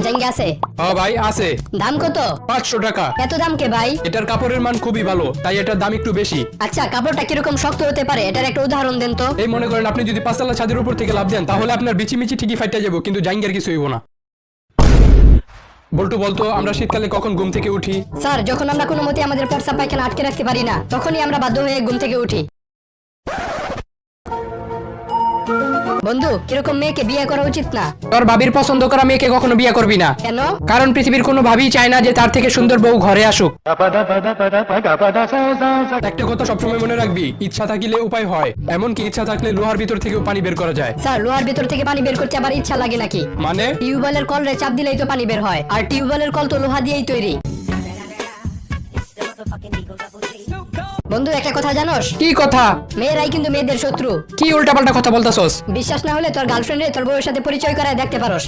জাঙ্গি আছে? হ্যাঁ ভাই আছে। দাম কত? 500 টাকা। এত দাম কে ভাই? এটার কাপড়ের মান খুবই ভালো, তাই এটার দাম একটু বেশি। আচ্ছা, কাপড়টা কিরকম শক্ত হতে পারে এটার একটা উদাহরণ দেন তো। এই মনে করেন আপনি যদি 5 তলা ছাদের উপর থেকে লাফ দেন তাহলে আপনার বিচিমিচি ঠিকই ফাইটা যাবো, কিন্তু জাঙ্গিয়ার কিছু হইব না। বল্টু বলতো আমরা শীতকালে কখন ঘুম থেকে উঠি? স্যার, যখন আমরা কোনো মতে আমাদের প্রস্রাব পায়খানা আটকে রাখতে পারি না তখনই আমরা বাধ্য হয়ে ঘুম থেকে উঠি। বন্ধু, কিরকম মেয়েকে বিয়ে করা উচিত না? তোর ভাবির পছন্দ করা মেয়েকে কখনো বিয়ে করবি না। কেন? কারণ পৃথিবীর কোনো ভাবি চায় না যে তার থেকে সুন্দর বউ ঘরে আসুক। একটা কথা সবসময় মনে রাখবি, ইচ্ছা থাকিলে উপায় হয়। এমনকি ইচ্ছা থাকলে লোহার ভিতর থেকেও পানি বের করা যায়। স্যার, লোহার ভিতর থেকে পানি বের করতে আবার ইচ্ছা লাগে নাকি? মানে? টিউবওয়েলের কলরে চাপ দিলেই তো পানি বের হয়, আর টিউবওয়েলের কল তো লোহা দিয়েই তৈরি। বন্ধু, একটা কথা জানোস? কি কথা? মেয়েরাই কিন্তু মেয়েদের শত্রু। কি উল্টাপাল্টা কথা বলতাছস? বিশ্বাস না হলে তোর গার্লফ্রেন্ডে তোর বউয়ের সাথে পরিচয় করায় দেখতে পারোস।